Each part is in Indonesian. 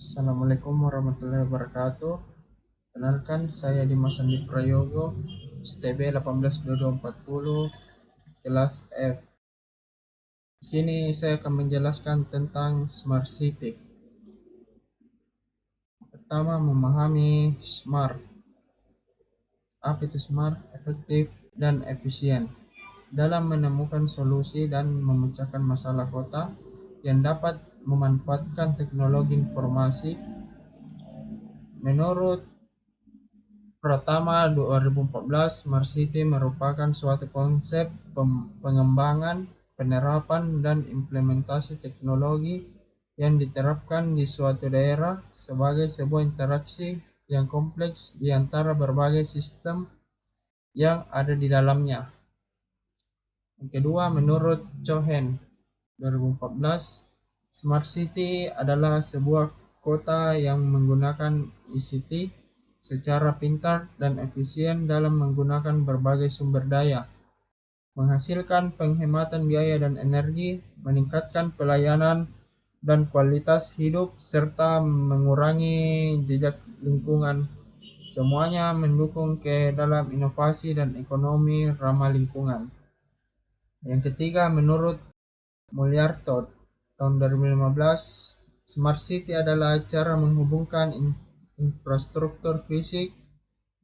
Assalamualaikum warahmatullahi wabarakatuh. Kenalkan, saya Dimas Andi Prayogo, STB 182240, kelas F. Di sini saya akan menjelaskan tentang Smart City. Pertama, memahami smart. Apa itu smart? Efektif dan efisien dalam menemukan solusi dan memecahkan masalah kota yang dapat memanfaatkan teknologi informasi. Menurut Pratama 2014, Smart City merupakan suatu konsep pengembangan, penerapan, dan implementasi teknologi yang diterapkan di suatu daerah sebagai sebuah interaksi yang kompleks di antara berbagai sistem yang ada di dalamnya. Yang kedua, menurut Cohen 2014, Smart City adalah sebuah kota yang menggunakan ICT secara pintar dan efisien dalam menggunakan berbagai sumber daya, menghasilkan penghematan biaya dan energi, meningkatkan pelayanan dan kualitas hidup, serta mengurangi jejak lingkungan. Semuanya mendukung ke dalam inovasi dan ekonomi ramah lingkungan. Yang ketiga, menurut Mulyarto tahun 2015, Smart City adalah cara menghubungkan infrastruktur fisik,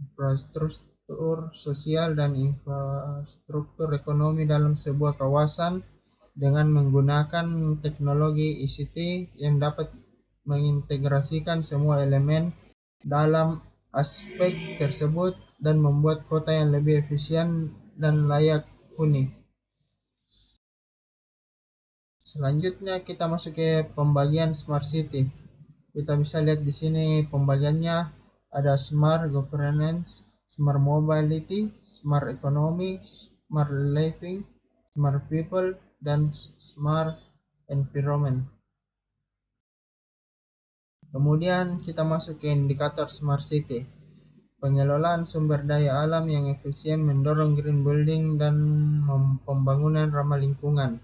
infrastruktur sosial, dan infrastruktur ekonomi dalam sebuah kawasan dengan menggunakan teknologi ICT yang dapat mengintegrasikan semua elemen dalam aspek tersebut dan membuat kota yang lebih efisien dan layak huni. Selanjutnya kita masuk ke pembagian Smart City. Kita bisa lihat di sini pembagiannya, ada Smart Governance, Smart Mobility, Smart Economy, Smart Living, Smart People, dan Smart Environment. Kemudian kita masuk ke indikator Smart City. Pengelolaan sumber daya alam yang efisien mendorong green building dan pembangunan ramah lingkungan.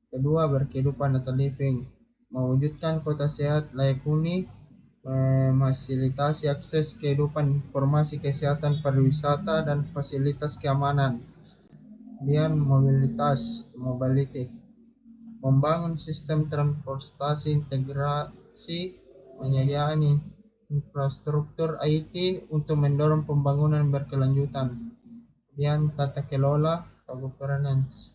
Kedua, berkehidupan atau living, mewujudkan kota sehat layak huni, memfasilitasi akses kehidupan, informasi kesehatan, pariwisata, dan fasilitas keamanan. Kemudian mobilitas, mobility, membangun sistem transportasi integrasi, menyediakan infrastruktur IT untuk mendorong pembangunan berkelanjutan. Kemudian tata kelola atau governance,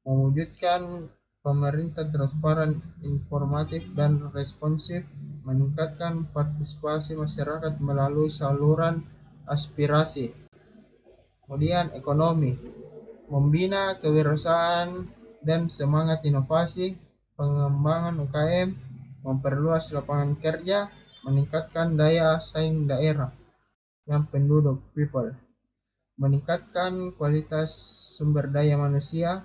mewujudkan pemerintah transparan, informatif, dan responsif, meningkatkan partisipasi masyarakat melalui saluran aspirasi. Kemudian ekonomi, membina kewirausahaan dan semangat inovasi, pengembangan UKM, memperluas lapangan kerja, meningkatkan daya saing daerah yang penduduk people, meningkatkan kualitas sumber daya manusia,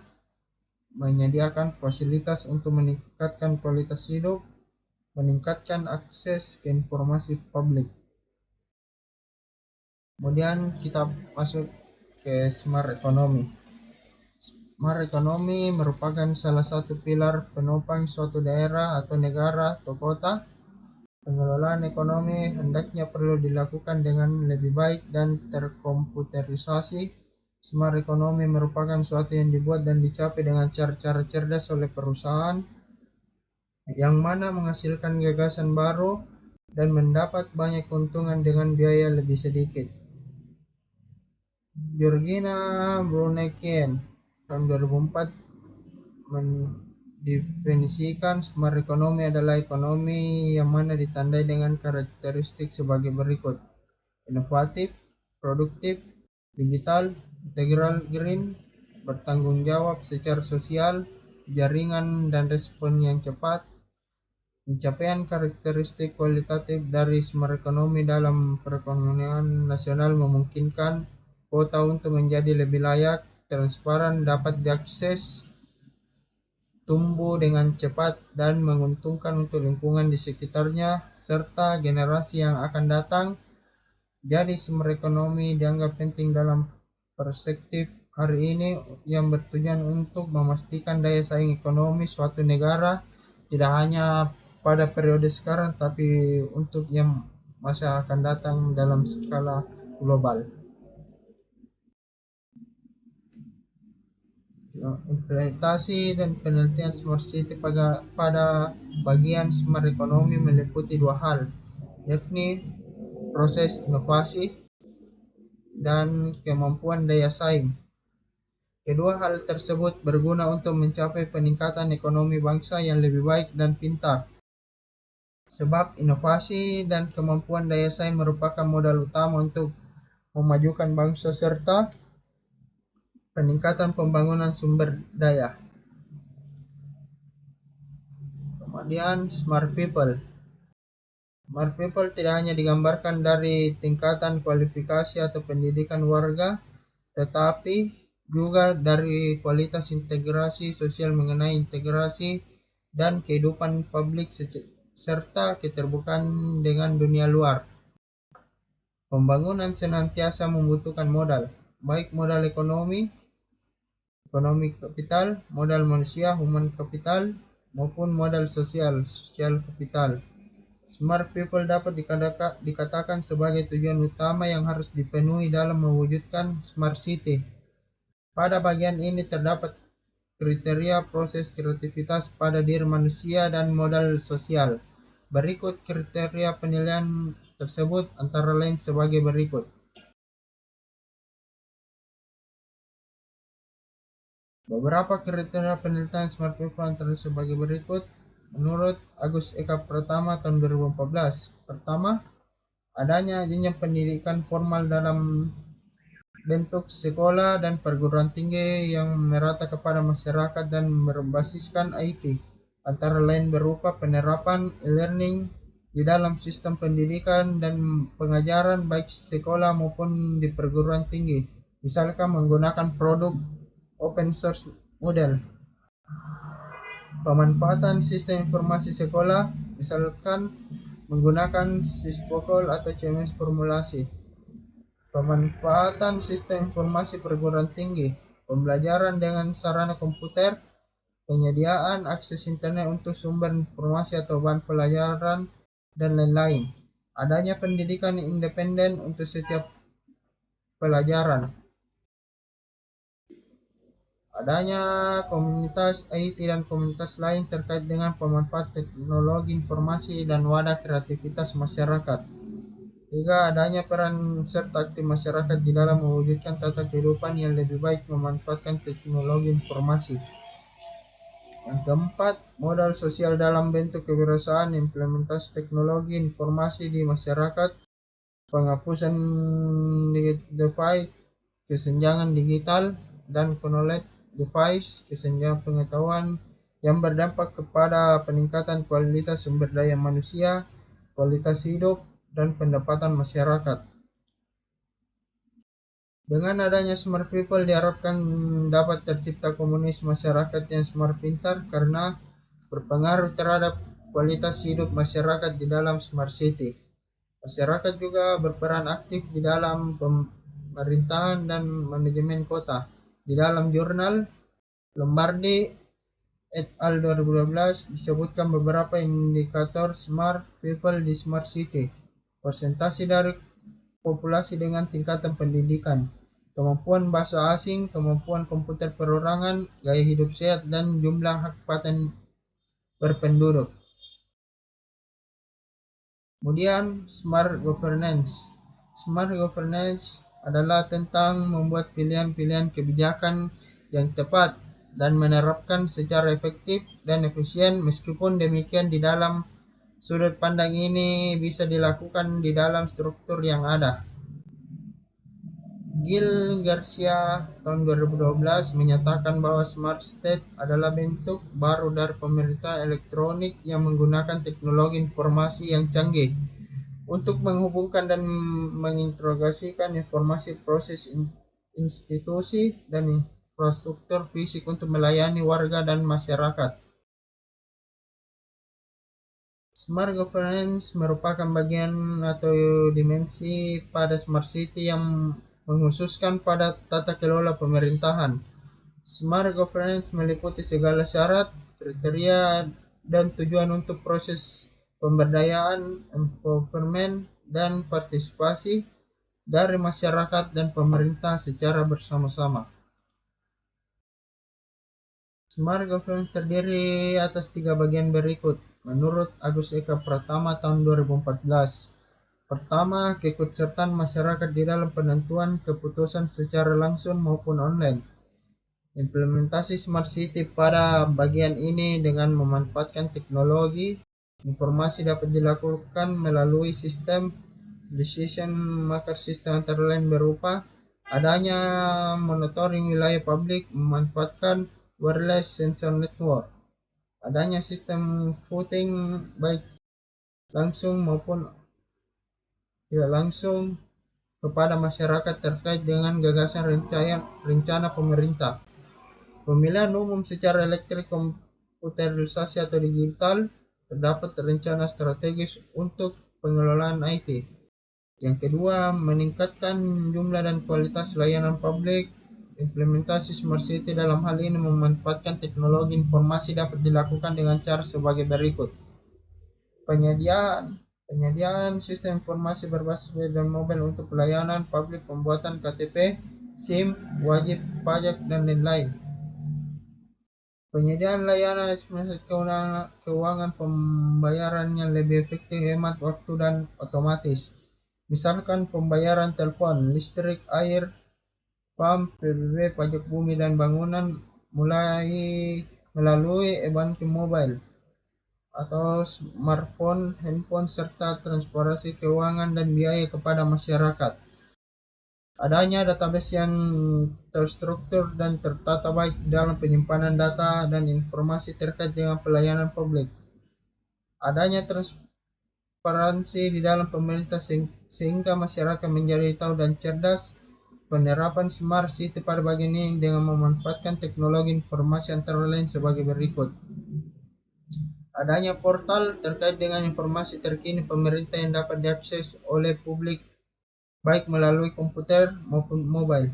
menyediakan fasilitas untuk meningkatkan kualitas hidup, meningkatkan akses ke informasi publik. Kemudian kita masuk ke Smart Economy. Smart Economy merupakan salah satu pilar penopang suatu daerah atau negara atau kota. Pengelolaan ekonomi hendaknya perlu dilakukan dengan lebih baik dan terkomputerisasi. Smart Economy merupakan suatu yang dibuat dan dicapai dengan cara-cara cerdas oleh perusahaan yang mana menghasilkan gagasan baru dan mendapat banyak keuntungan dengan biaya lebih sedikit. Georgina Brunekien tahun 2004 mendefinisikan Smart Economy adalah ekonomi yang mana ditandai dengan karakteristik sebagai berikut: inovatif, produktif, digital, integral, green, bertanggung jawab secara sosial, jaringan dan respon yang cepat. Pencapaian karakteristik kualitatif dari Smart Economy dalam perekonomian nasional memungkinkan kota untuk menjadi lebih layak, transparan, dapat diakses, tumbuh dengan cepat, dan menguntungkan untuk lingkungan di sekitarnya serta generasi yang akan datang. Jadi Smart Economy dianggap penting dalam perspektif hari ini yang bertujuan untuk memastikan daya saing ekonomi suatu negara tidak hanya pada periode sekarang tapi untuk yang masa akan datang dalam skala global. Implementasi dan penelitian Smart City pada bagian Smart Economy meliputi dua hal, yakni proses inovasi dan kemampuan daya saing. Kedua hal tersebut berguna untuk mencapai peningkatan ekonomi bangsa yang lebih baik dan pintar. Sebab inovasi dan kemampuan daya saing merupakan modal utama untuk memajukan bangsa serta peningkatan pembangunan sumber daya. Kemudian Smart People. Smart People tidak hanya digambarkan dari tingkatan kualifikasi atau pendidikan warga, tetapi juga dari kualitas integrasi sosial mengenai integrasi dan kehidupan publik serta keterbukaan dengan dunia luar. Pembangunan senantiasa membutuhkan modal, baik modal ekonomi kapital, modal manusia, human capital, maupun modal social capital. Smart people dapat dikatakan sebagai tujuan utama yang harus dipenuhi dalam mewujudkan smart city. Pada bagian ini terdapat kriteria proses kreativitas pada diri manusia dan modal sosial. Berikut kriteria penilaian tersebut antara lain sebagai berikut. Beberapa kriteria penelitian Smart People antara sebagai berikut menurut Agus Eka Pratama tahun 2014. Pertama, adanya jenjang pendidikan formal dalam bentuk sekolah dan perguruan tinggi yang merata kepada masyarakat dan berbasiskan IT, antara lain berupa penerapan e-learning di dalam sistem pendidikan dan pengajaran baik sekolah maupun di perguruan tinggi, misalkan menggunakan produk open source model. Pemanfaatan sistem informasi sekolah, misalkan menggunakan Sysfocol atau CMS formulasi. Pemanfaatan sistem informasi perguruan tinggi, pembelajaran dengan sarana komputer, penyediaan akses internet untuk sumber informasi atau bahan pelajaran, dan lain-lain. Adanya pendidikan independen untuk setiap pelajaran. Adanya komunitas IT dan komunitas lain terkait dengan pemanfaatan teknologi informasi dan wadah kreativitas masyarakat. Tiga, adanya peran serta aktif masyarakat di dalam mewujudkan tata kehidupan yang lebih baik memanfaatkan teknologi informasi. Yang keempat, modal sosial dalam bentuk kewirausahaan, implementasi teknologi informasi di masyarakat, penghapusan divide, kesenjangan digital, dan knowledge device, kesenjangan pengetahuan yang berdampak kepada peningkatan kualitas sumber daya manusia, kualitas hidup, dan pendapatan masyarakat. Dengan adanya smart people diharapkan dapat tercipta komunitas masyarakat yang smart pintar karena berpengaruh terhadap kualitas hidup masyarakat di dalam smart city. Masyarakat juga berperan aktif di dalam pemerintahan dan manajemen kota. Di dalam jurnal Lombardi et al. 2012 disebutkan beberapa indikator smart people di smart city. Persentase dari populasi dengan tingkatan pendidikan, kemampuan bahasa asing, kemampuan komputer perorangan, gaya hidup sehat, dan jumlah hak paten berpenduduk. Kemudian smart governance. Smart governance adalah tentang membuat pilihan-pilihan kebijakan yang tepat dan menerapkan secara efektif dan efisien. Meskipun demikian, di dalam sudut pandang ini bisa dilakukan di dalam struktur yang ada. Gil Garcia tahun 2012 menyatakan bahwa smart state adalah bentuk baru dari pemerintahan elektronik yang menggunakan teknologi informasi yang canggih untuk menghubungkan dan mengintegrasikan informasi proses institusi dan infrastruktur fisik untuk melayani warga dan masyarakat. Smart governance merupakan bagian atau dimensi pada smart city yang menghususkan pada tata kelola pemerintahan. Smart governance meliputi segala syarat, kriteria, dan tujuan untuk proses pemberdayaan, empowerment, dan partisipasi dari masyarakat dan pemerintah secara bersama-sama. Smart Government terdiri atas 3 bagian berikut, menurut Agus Eka Pratama tahun 2014. Pertama, keikutsertaan masyarakat di dalam penentuan keputusan secara langsung maupun online. Implementasi Smart City pada bagian ini dengan memanfaatkan teknologi, informasi dapat dilakukan melalui sistem decision maker system antara lain berupa adanya monitoring wilayah publik memanfaatkan wireless sensor network, adanya sistem voting baik langsung maupun tidak langsung kepada masyarakat terkait dengan gagasan rencana pemerintah. Pemilihan umum secara elektrik komputerisasi atau digital, terdapat rencana strategis untuk pengelolaan IT. Yang kedua, meningkatkan jumlah dan kualitas layanan publik. Implementasi Smart City dalam hal ini memanfaatkan teknologi informasi dapat dilakukan dengan cara sebagai berikut. Penyediaan sistem informasi berbasis web dan mobile untuk pelayanan publik, pembuatan KTP, SIM, wajib pajak, dan lain-lain. Penyediaan layanan administrasi keuangan pembayaran yang lebih efektif, hemat waktu, dan otomatis. Misalkan pembayaran telepon, listrik, air, PAM, PBB, pajak bumi dan bangunan mulai melalui e-banking mobile atau smartphone, handphone, serta transportasi keuangan dan biaya kepada masyarakat. Adanya database yang terstruktur dan tertata baik dalam penyimpanan data dan informasi terkait dengan pelayanan publik. Adanya transparansi di dalam pemerintah sehingga masyarakat menjadi tahu dan cerdas. Penerapan Smart City pada bagian ini dengan memanfaatkan teknologi informasi antara lain sebagai berikut. Adanya portal terkait dengan informasi terkini pemerintah yang dapat diakses oleh publik baik melalui komputer maupun mobile.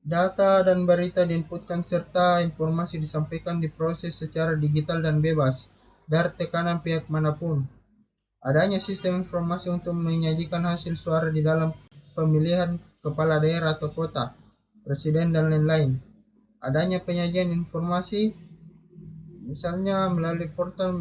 Data dan berita diinputkan serta informasi disampaikan diproses secara digital dan bebas dari tekanan pihak manapun. Adanya sistem informasi untuk menyajikan hasil suara di dalam pemilihan kepala daerah atau kota, presiden, dan lain-lain. Adanya penyajian informasi misalnya melalui portal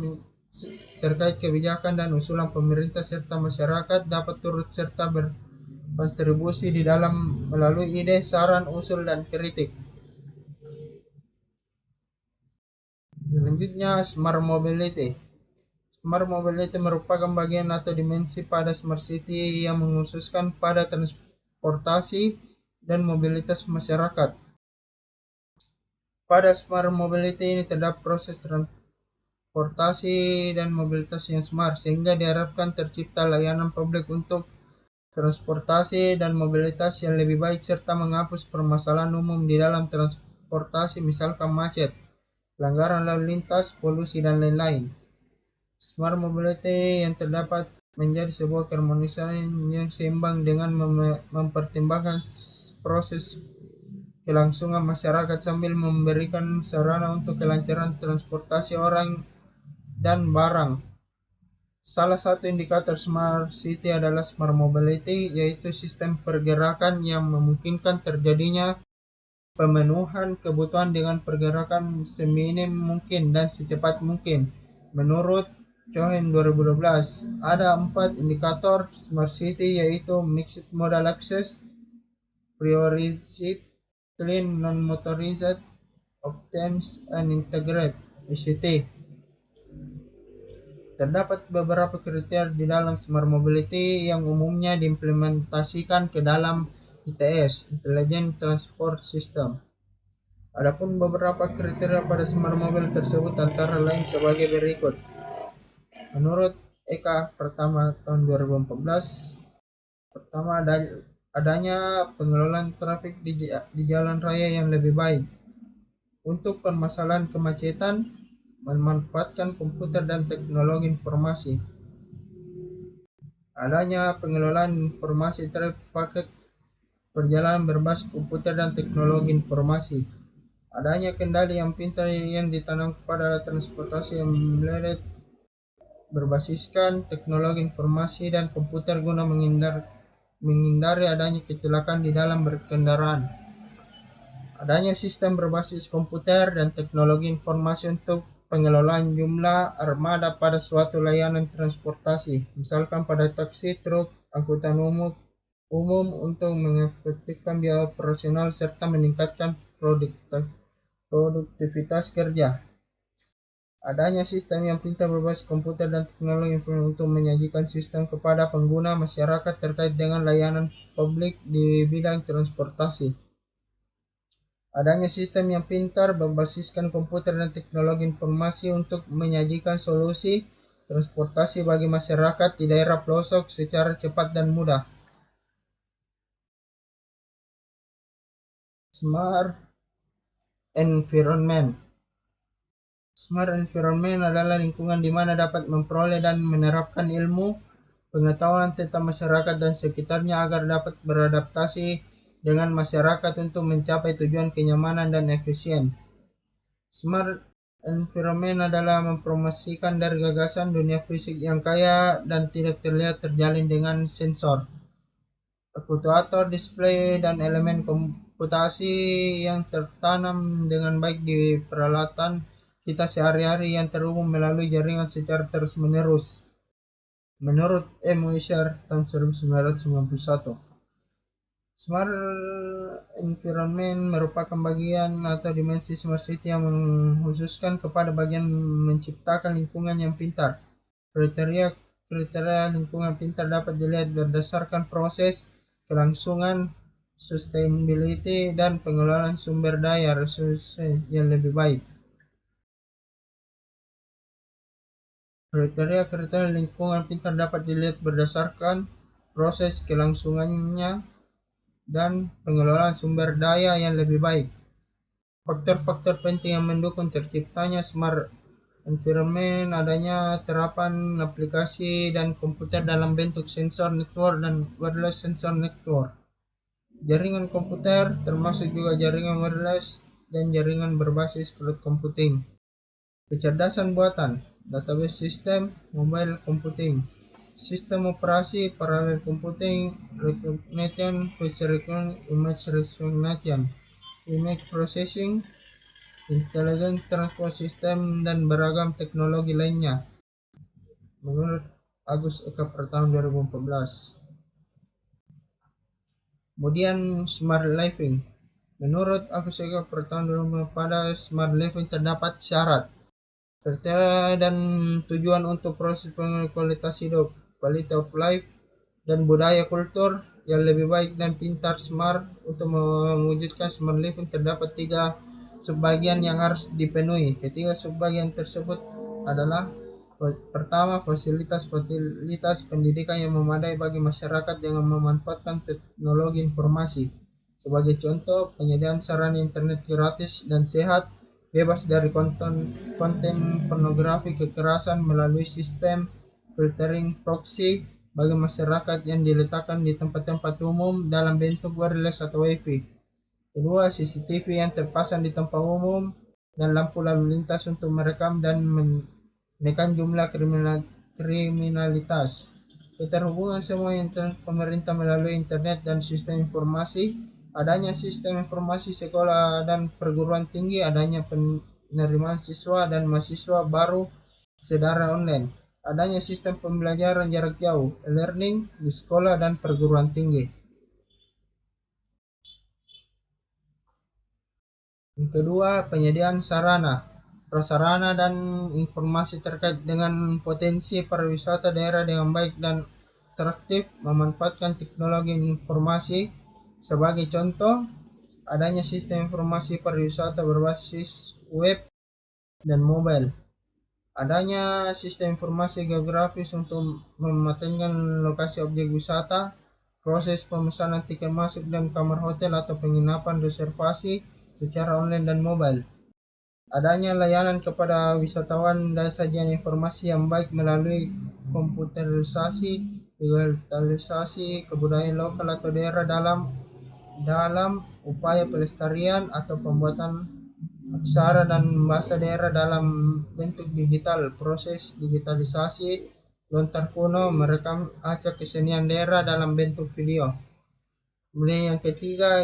terkait kebijakan dan usulan pemerintah serta masyarakat dapat turut serta berkontribusi di dalam melalui ide, saran, usul, dan kritik. Selanjutnya, Smart Mobility. Smart Mobility merupakan bagian atau dimensi pada Smart City yang mengkhususkan pada transportasi dan mobilitas masyarakat. Pada Smart Mobility ini terdapat proses transportasi dan mobilitas yang smart sehingga diharapkan tercipta layanan publik untuk transportasi dan mobilitas yang lebih baik serta menghapus permasalahan umum di dalam transportasi misalkan macet, pelanggaran lalu lintas, polusi, dan lain-lain. Smart Mobility yang terdapat menjadi sebuah keharmonisan yang seimbang dengan mempertimbangkan proses kelangsungan masyarakat sambil memberikan sarana untuk kelancaran transportasi orang dan barang. Salah satu indikator Smart City adalah Smart Mobility, yaitu sistem pergerakan yang memungkinkan terjadinya pemenuhan kebutuhan dengan pergerakan seminim mungkin dan secepat mungkin. Menurut Cohen 2012, ada 4 indikator Smart City, yaitu Mixed Modal Access, Priorized, Clean Non-Motorized, Optimize, and Integrated (ICT). Terdapat beberapa kriteria di dalam Smart Mobility yang umumnya diimplementasikan ke dalam ITS, Intelligent Transport System. Adapun beberapa kriteria pada Smart Mobil tersebut antara lain sebagai berikut. Menurut Eka Pratama tahun 2014, pertama adanya pengelolaan trafik di jalan raya yang lebih baik. Untuk permasalahan kemacetan, memanfaatkan komputer dan teknologi informasi. Adanya pengelolaan informasi terkait paket perjalanan berbasis komputer dan teknologi informasi. Adanya kendali yang pintar yang ditanam kepada transportasi yang melelet berbasiskan teknologi informasi dan komputer guna menghindari adanya kecelakaan di dalam berkendaraan. Adanya sistem berbasis komputer dan teknologi informasi untuk pengelolaan jumlah armada pada suatu layanan transportasi, misalkan pada taksi, truk, angkutan umum untuk mengefektifkan biaya operasional serta meningkatkan produktivitas kerja. Adanya sistem yang pintar berbasis komputer dan teknologi informasi untuk menyajikan sistem kepada pengguna masyarakat terkait dengan layanan publik di bidang transportasi. Adanya sistem yang pintar berbasiskan komputer dan teknologi informasi untuk menyajikan solusi transportasi bagi masyarakat di daerah pelosok secara cepat dan mudah. Smart Environment. Smart environment adalah lingkungan di mana dapat memperoleh dan menerapkan ilmu, pengetahuan tentang masyarakat dan sekitarnya agar dapat beradaptasi dengan masyarakat untuk mencapai tujuan kenyamanan dan efisien. Smart environment adalah mempromosikan dari gagasan dunia fisik yang kaya dan tidak terlihat terjalin dengan sensor, aktuator, display, dan elemen komputasi yang tertanam dengan baik di peralatan kita sehari-hari yang terhubung melalui jaringan secara terus-menerus. Menurut M. Weiser tahun 1991, Smart Environment merupakan bagian atau dimensi Smart City yang mengkhususkan kepada bagian menciptakan lingkungan yang pintar. Kriteria lingkungan pintar dapat dilihat berdasarkan proses, kelangsungan, sustainability, dan pengelolaan sumber daya resursi yang lebih baik. Kriteria lingkungan pintar dapat dilihat berdasarkan proses, kelangsungannya, dan pengelolaan sumber daya yang lebih baik. Faktor-faktor penting yang mendukung terciptanya smart environment adanya terapan aplikasi dan komputer dalam bentuk sensor network dan wireless sensor network. Jaringan komputer termasuk juga jaringan wireless dan jaringan berbasis cloud computing. Kecerdasan buatan, database system, mobile computing. Sistem operasi, parallel computing, recognition, face recognition, image recognition, image processing, intelligent transport system, dan beragam teknologi lainnya. Menurut Agus Eka per tahun 2014. Kemudian smart living. Menurut Agus Eka per tahun 2014, pada smart living terdapat syarat, kriteria dan tujuan untuk proses kualitas hidup, quality of life, dan budaya kultur yang lebih baik dan pintar. Smart untuk mewujudkan smart living terdapat 3 subbagian yang harus dipenuhi. Ketiga subbagian tersebut adalah: pertama, fasilitas pendidikan yang memadai bagi masyarakat dengan memanfaatkan teknologi informasi. Sebagai contoh, penyediaan sarana internet gratis dan sehat, bebas dari konten pornografi kekerasan melalui sistem filtering proxy bagi masyarakat yang diletakkan di tempat-tempat umum dalam bentuk wireless atau Wi-Fi. Kedua, CCTV yang terpasang di tempat umum dan lampu lalu lintas untuk merekam dan menekan jumlah kriminalitas. Keterhubungan semua internet pemerintah melalui internet dan sistem informasi. Adanya sistem informasi sekolah dan perguruan tinggi, adanya penerimaan siswa dan mahasiswa baru secara online. Adanya sistem pembelajaran jarak jauh, e-learning, di sekolah dan perguruan tinggi. Yang kedua, penyediaan sarana, prasarana, dan informasi terkait dengan potensi pariwisata daerah dengan baik dan atraktif, memanfaatkan teknologi informasi. Sebagai contoh, adanya sistem informasi pariwisata berbasis web dan mobile. Adanya sistem informasi geografis untuk mematengkan lokasi objek wisata, proses pemesanan tiket masuk dan kamar hotel atau penginapan reservasi secara online dan mobile. Adanya layanan kepada wisatawan dan sajian informasi yang baik melalui komputerisasi, digitalisasi kebudayaan lokal atau daerah dalam upaya pelestarian atau pembuatan aksara dan bahasa daerah dalam bentuk digital. Proses digitalisasi lontar kuno merekam acak kesenian daerah dalam bentuk video. Kemudian yang ketiga,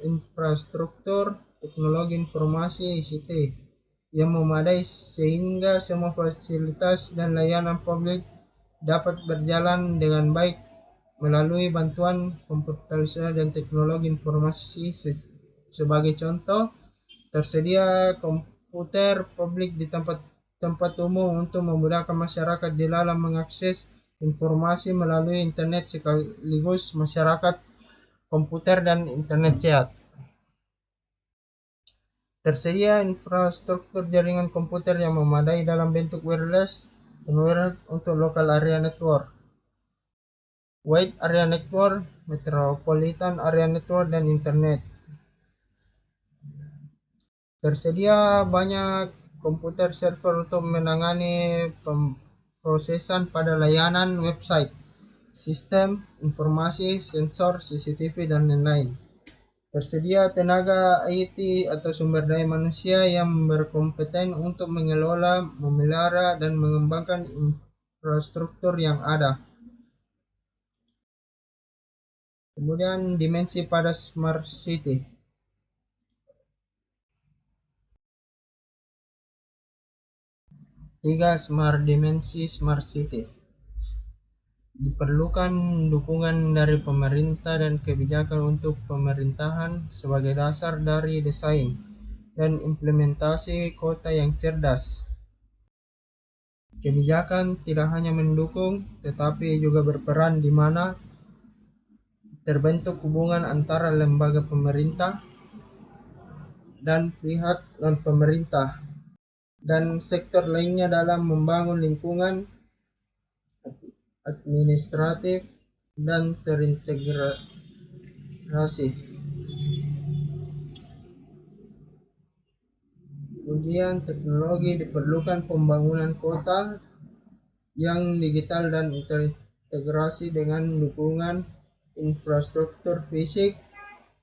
infrastruktur teknologi informasi ICT yang memadai sehingga semua fasilitas dan layanan publik dapat berjalan dengan baik melalui bantuan komputerisasi dan teknologi informasi. Sebagai contoh, tersedia komputer publik di tempat umum untuk memudahkan masyarakat di dalam mengakses informasi melalui internet sekaligus masyarakat komputer dan internet sehat. Tersedia infrastruktur jaringan komputer yang memadai dalam bentuk wireless dan wired untuk local area network, wide area network, metropolitan area network, dan internet. Tersedia banyak komputer server untuk menangani pemrosesan pada layanan website, sistem informasi, sensor, CCTV, dan lain-lain. Tersedia tenaga IT atau sumber daya manusia yang berkompeten untuk mengelola, memelihara, dan mengembangkan infrastruktur yang ada. Kemudian dimensi pada Smart City. Tiga dimensi Smart City. Diperlukan dukungan dari pemerintah dan kebijakan untuk pemerintahan sebagai dasar dari desain dan implementasi kota yang cerdas. Kebijakan tidak hanya mendukung, tetapi juga berperan di mana terbentuk hubungan antara lembaga pemerintah dan pihak non-pemerintah dan sektor lainnya dalam membangun lingkungan administratif dan terintegrasi. Kemudian teknologi diperlukan pembangunan kota yang digital dan terintegrasi dengan dukungan infrastruktur fisik,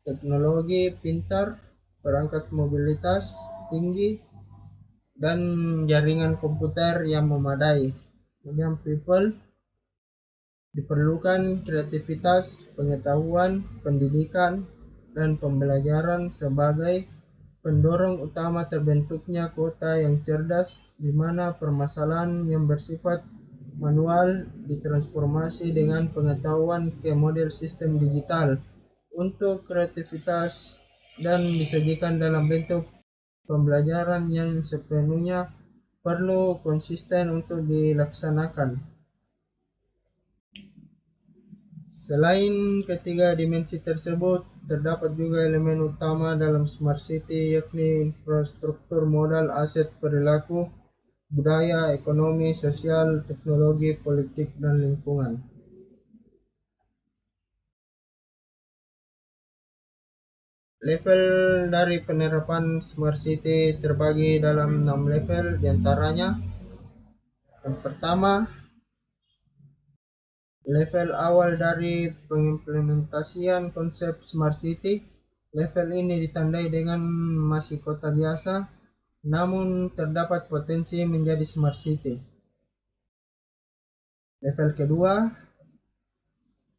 teknologi pintar, perangkat mobilitas tinggi, dan jaringan komputer yang memadai. Kemudian people, diperlukan kreativitas, pengetahuan, pendidikan, dan pembelajaran sebagai pendorong utama terbentuknya kota yang cerdas, di mana permasalahan yang bersifat manual ditransformasi dengan pengetahuan ke model sistem digital untuk kreativitas dan disajikan dalam bentuk pembelajaran yang sepenuhnya perlu konsisten untuk dilaksanakan. Selain ketiga dimensi tersebut, terdapat juga elemen utama dalam Smart City, yakni infrastruktur modal, aset, perilaku, budaya, ekonomi, sosial, teknologi, politik, dan lingkungan. Level dari penerapan Smart City terbagi dalam 6 level, diantaranya yang pertama, level awal dari pengimplementasian konsep Smart City. Level ini ditandai dengan masih kota biasa, namun terdapat potensi menjadi Smart City. Level kedua,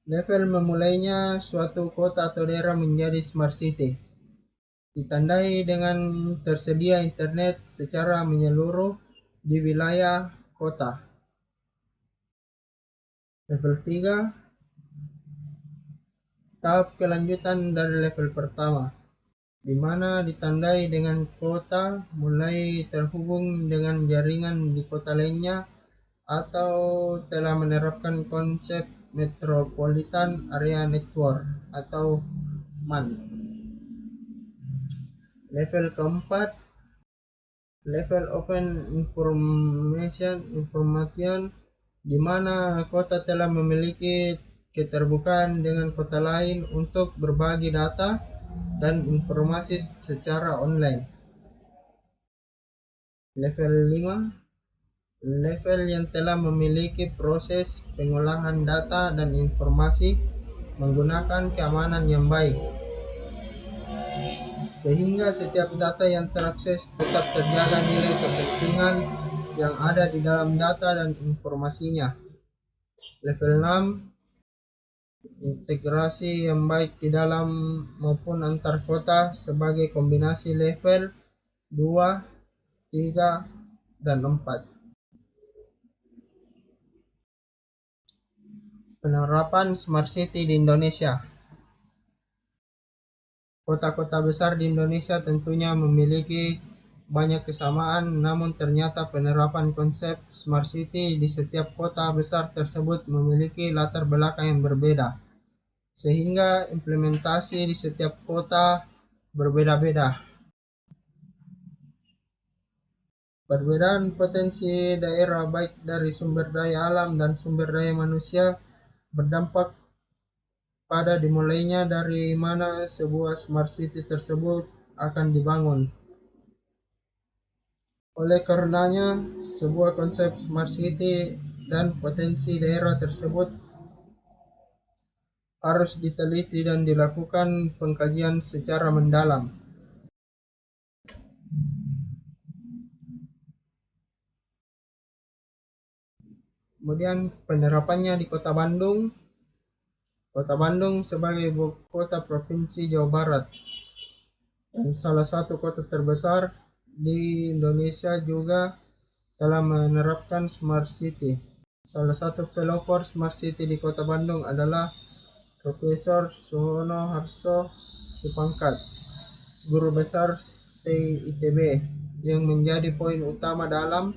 level memulainya suatu kota atau daerah menjadi Smart City. Ditandai dengan tersedia internet secara menyeluruh di wilayah kota. Level 3, tahap kelanjutan dari level pertama, di mana ditandai dengan kota mulai terhubung dengan jaringan di kota lainnya atau telah menerapkan konsep Metropolitan Area Network atau MAN. Level keempat, level Open Information, di mana kota telah memiliki keterbukaan dengan kota lain untuk berbagi data dan informasi secara online. Level 5, level yang telah memiliki proses pengolahan data dan informasi menggunakan keamanan yang baik. sehingga setiap data yang terakses tetap terjaga nilai kepentingan yang ada di dalam data dan informasinya. Level 6, integrasi yang baik di dalam maupun antar kota sebagai kombinasi level 2, 3, dan 4. Penerapan Smart City di Indonesia. Kota-kota besar di Indonesia tentunya memiliki banyak kesamaan, namun ternyata penerapan konsep Smart City di setiap kota besar tersebut memiliki latar belakang yang berbeda, sehingga implementasi di setiap kota berbeda-beda. Perbedaan potensi daerah baik dari sumber daya alam dan sumber daya manusia berdampak pada dimulainya dari mana sebuah smart city tersebut akan dibangun. Oleh karenanya, sebuah konsep smart city dan potensi daerah tersebut harus diteliti dan dilakukan pengkajian secara mendalam. Kemudian penerapannya di Kota Bandung. Kota Bandung sebagai ibu kota Provinsi Jawa Barat dan salah satu kota terbesar di Indonesia juga telah menerapkan Smart City. Salah satu pelopor Smart City di Kota Bandung adalah Profesor Suhono Harso Sipangkat, Guru Besar STI ITB, yang menjadi poin utama dalam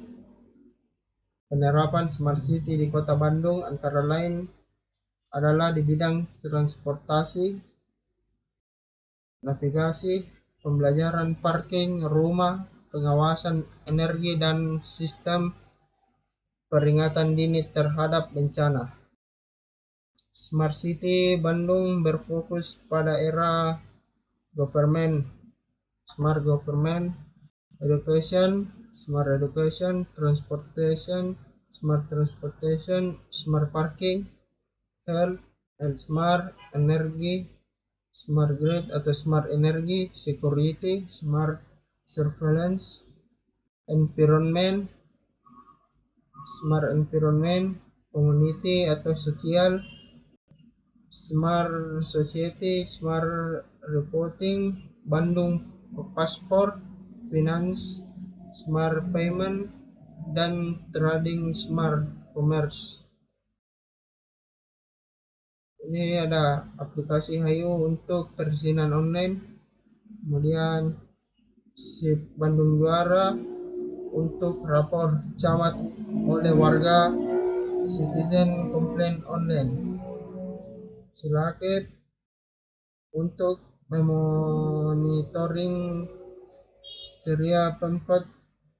penerapan Smart City di Kota Bandung antara lain adalah di bidang transportasi, navigasi, pembelajaran parking, rumah, pengawasan energi, dan sistem peringatan dini terhadap bencana. Smart City Bandung berfokus pada era government, smart government, education, smart education, transportation, smart transportation, smart parking, health, and smart energy, smart grid atau smart energy, security, smart surveillance, environment, smart environment, community atau sosial, smart society, smart reporting, Bandung passport, finance, smart payment, dan trading smart commerce. Ini ada aplikasi Hayu untuk perizinan online, kemudian Sip Bandung Juara untuk rapor camat oleh warga, citizen complaint online, Silakip untuk memonitoring kerja Pemkot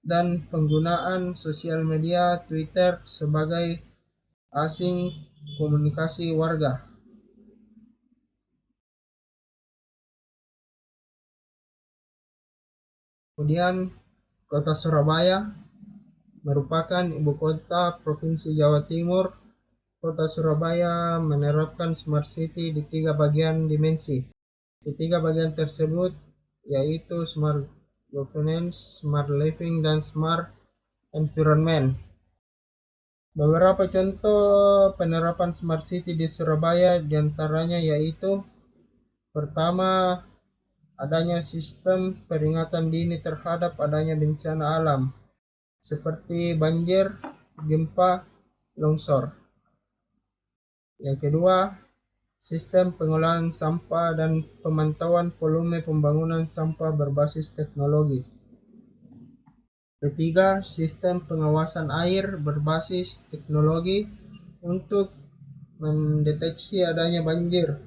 dan penggunaan sosial media Twitter sebagai asing komunikasi warga. Kemudian Kota Surabaya merupakan ibu kota Provinsi Jawa Timur. Kota Surabaya menerapkan Smart City di 3 bagian dimensi. Di 3 bagian tersebut yaitu Smart Governance, Smart Living, dan Smart Environment. Beberapa contoh penerapan Smart City di Surabaya diantaranya yaitu pertama, adanya sistem peringatan dini terhadap adanya bencana alam seperti banjir, gempa, longsor. Yang kedua, sistem pengolahan sampah dan pemantauan volume pembangunan sampah berbasis teknologi. Ketiga, sistem pengawasan air berbasis teknologi untuk mendeteksi adanya banjir.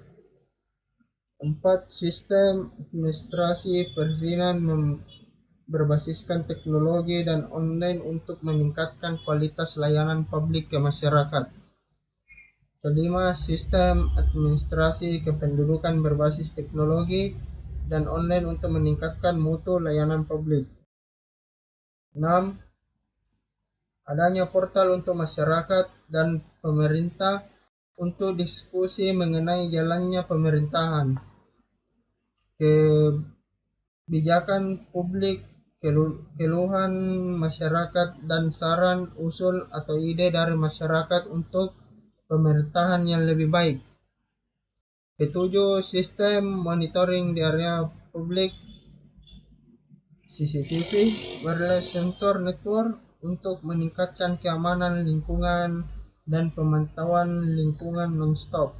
4. Sistem administrasi perizinan berbasiskan teknologi dan online untuk meningkatkan kualitas layanan publik ke masyarakat. 5. Sistem administrasi kependudukan berbasis teknologi dan online untuk meningkatkan mutu layanan publik. 6. Adanya portal untuk masyarakat dan pemerintah untuk diskusi mengenai jalannya pemerintahan. kebijakan publik, keluhan masyarakat, dan saran, usul, atau ide dari masyarakat untuk pemerintahan yang lebih baik. Ketujuh, sistem monitoring di area publik, CCTV, wireless sensor network untuk meningkatkan keamanan lingkungan dan pemantauan lingkungan non-stop.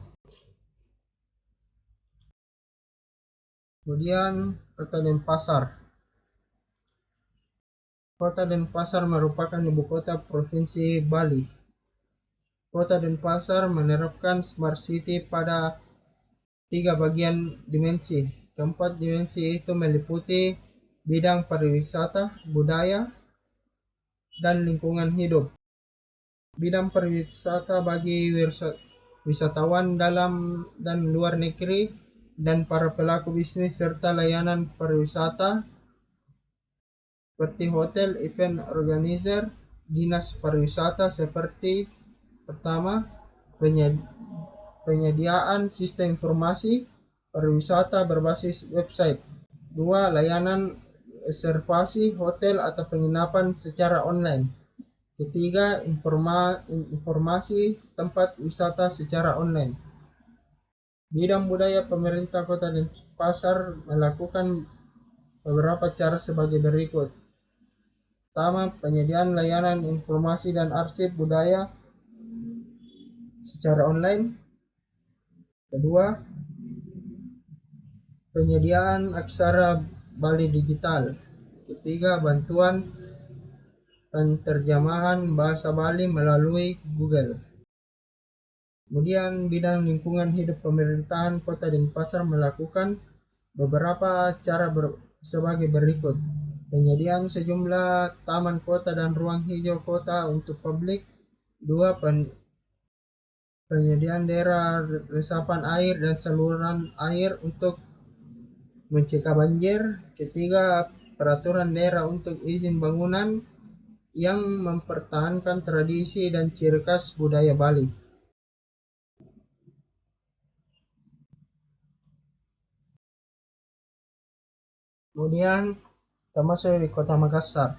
Kemudian Kota Denpasar. Kota Denpasar merupakan ibu kota Provinsi Bali. Kota Denpasar menerapkan Smart City pada 3 bagian dimensi. Keempat dimensi itu meliputi bidang pariwisata, budaya, dan lingkungan hidup. Bidang pariwisata bagi wisatawan dalam dan luar negeri dan para pelaku bisnis serta layanan pariwisata seperti hotel, event organizer, dinas pariwisata seperti pertama, penyediaan sistem informasi pariwisata berbasis website. 2. Layanan reservasi hotel atau penginapan secara online. Ketiga, informasi tempat wisata secara online. Bidang budaya, pemerintah Kota Denpasar melakukan beberapa cara sebagai berikut. Pertama, penyediaan layanan informasi dan arsip budaya secara online. Kedua, penyediaan aksara Bali digital. Ketiga, bantuan penterjemahan bahasa Bali melalui Google. Kemudian bidang lingkungan hidup, pemerintahan Kota Denpasar melakukan beberapa cara sebagai berikut. Penyediaan sejumlah taman kota dan ruang hijau kota untuk publik. 2. Penyediaan daerah resapan air dan saluran air untuk mencegah banjir. Ketiga, peraturan daerah untuk izin bangunan yang mempertahankan tradisi dan ciri khas budaya Bali. Kemudian kita masuk di Kota Makassar.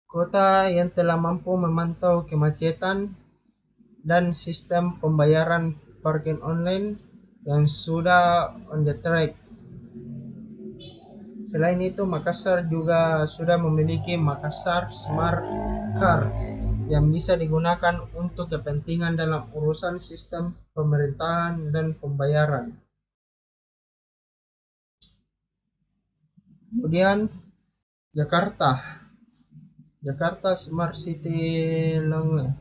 Kota yang telah mampu memantau kemacetan dan sistem pembayaran parkir online yang sudah on the track. Selain itu, Makassar juga sudah memiliki Makassar Smart Card yang bisa digunakan untuk kepentingan dalam urusan sistem pemerintahan dan pembayaran. Kemudian Jakarta Smart City Longe.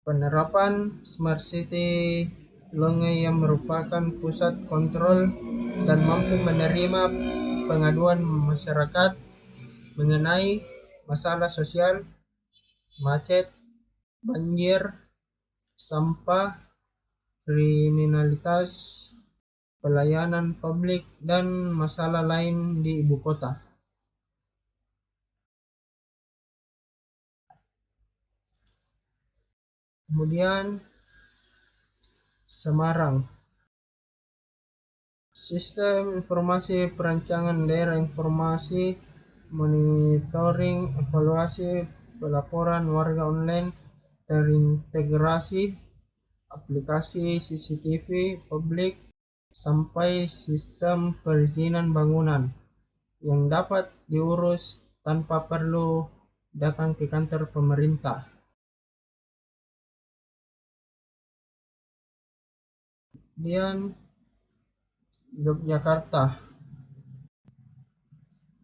Penerapan Smart City Longe yang merupakan pusat kontrol dan mampu menerima pengaduan masyarakat mengenai masalah sosial, macet, banjir, sampah, kriminalitas, pelayanan publik, dan masalah lain di ibu kota. Kemudian Semarang. Sistem informasi perancangan daerah, informasi, monitoring, evaluasi, pelaporan warga online terintegrasi, aplikasi CCTV publik, sampai sistem perizinan bangunan yang dapat diurus tanpa perlu datang ke kantor pemerintah. Kemudian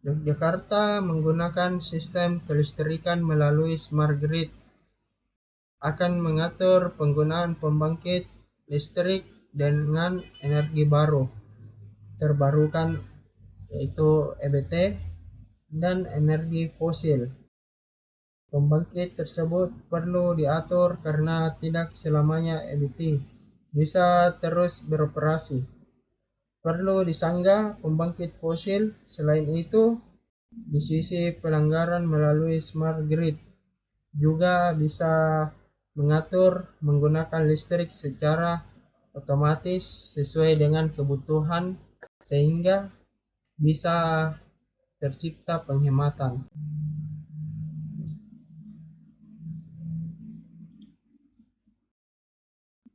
Yogyakarta menggunakan sistem kelistrikan melalui smart grid, akan mengatur penggunaan pembangkit listrik dengan energi baru terbarukan yaitu EBT dan energi fosil. Pembangkit tersebut perlu diatur karena tidak selamanya EBT bisa terus beroperasi. Perlu disanggah pembangkit fosil. Selain itu, di sisi pelanggaran melalui smart grid juga bisa mengatur menggunakan listrik secara otomatis sesuai dengan kebutuhan sehingga bisa tercipta penghematan.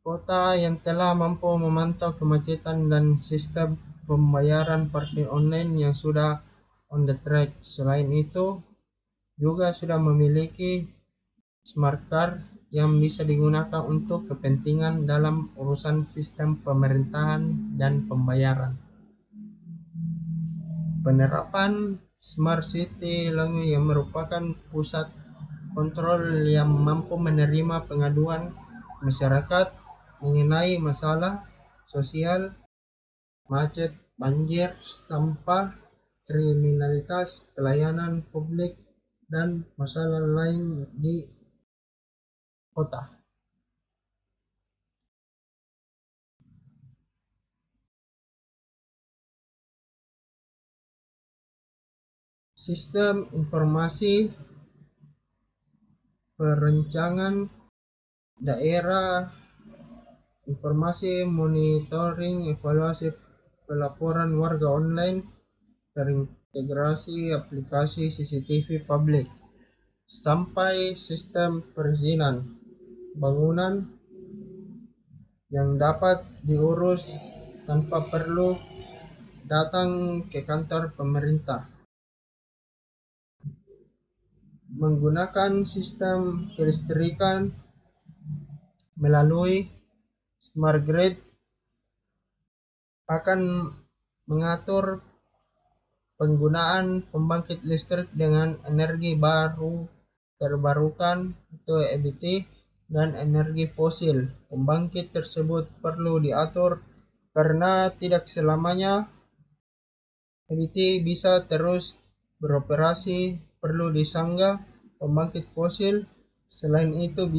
Kota yang telah mampu memantau kemacetan dan sistem pembayaran parkir online yang sudah on the track. Selain itu, juga sudah memiliki smart car yang bisa digunakan untuk kepentingan dalam urusan sistem pemerintahan dan pembayaran. Penerapan Smart City Langu yang merupakan pusat kontrol yang mampu menerima pengaduan masyarakat mengenai masalah sosial, macet, banjir, sampah, kriminalitas, pelayanan publik, dan masalah lain di kota. Sistem informasi perencanaan daerah, informasi monitoring, evaluasi pelaporan warga online, terintegrasi aplikasi CCTV publik, sampai sistem perizinan bangunan yang dapat diurus tanpa perlu datang ke kantor pemerintah. Menggunakan sistem kelistrikan melalui smart grid akan mengatur penggunaan pembangkit listrik dengan energi baru terbarukan atau EBT dan energi fosil. Pembangkit tersebut perlu diatur karena tidak selamanya EBT bisa terus beroperasi, perlu disanggah pembangkit fosil. Selain itu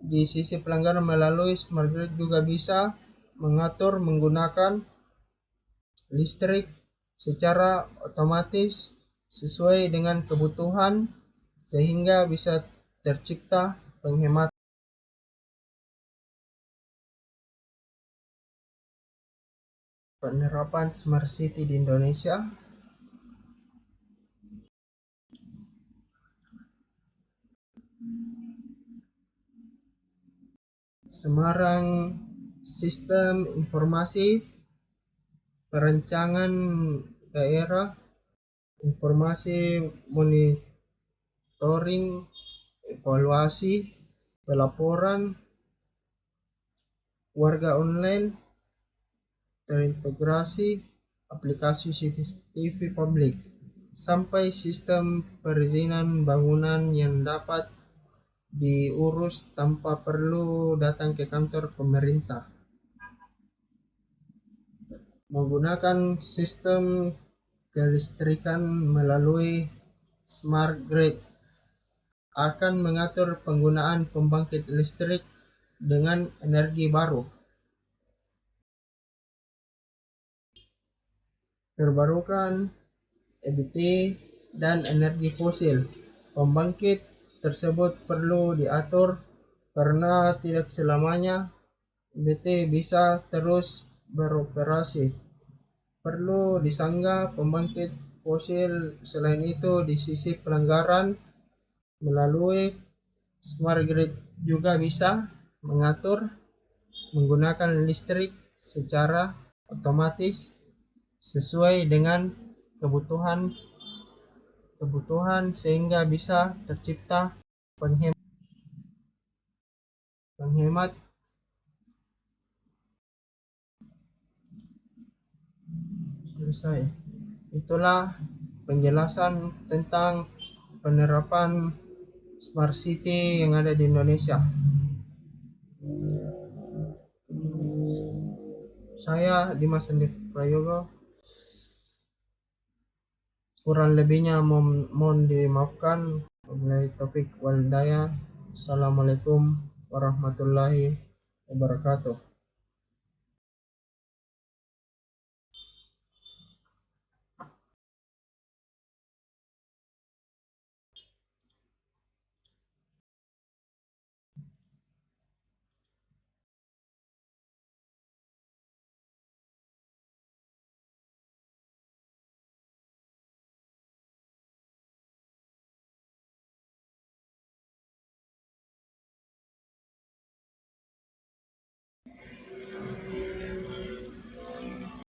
di sisi pelanggaran melalui smart grid juga bisa mengatur menggunakan listrik secara otomatis sesuai dengan kebutuhan sehingga bisa tercipta penghematan. Penerapan Smart City di Indonesia. Semarang Sistem Informasi Perencanaan Daerah, informasi monitoring, evaluasi, pelaporan warga online, terintegrasi aplikasi CCTV publik, sampai sistem perizinan bangunan yang dapat diurus tanpa perlu datang ke kantor pemerintah. Menggunakan sistem kelistrikan melalui smart grid akan mengatur penggunaan pembangkit listrik dengan energi baru terbarukan, EBT, dan energi fosil. Pembangkit tersebut perlu diatur karena tidak selamanya EBT bisa terus beroperasi. Perlu disanggah pembangkit fosil. Selain itu, di sisi pelanggaran melalui smart grid juga bisa mengatur menggunakan listrik secara otomatis sesuai dengan kebutuhan sehingga bisa tercipta penghemat. Selesai. Itulah penjelasan tentang penerapan Smart City yang ada di Indonesia. Saya Dimas Andi Prayogo. Kurang lebihnya mohon dimaafkan. Wabillahi taufiq wal hidayah. Assalamualaikum warahmatullahi wabarakatuh.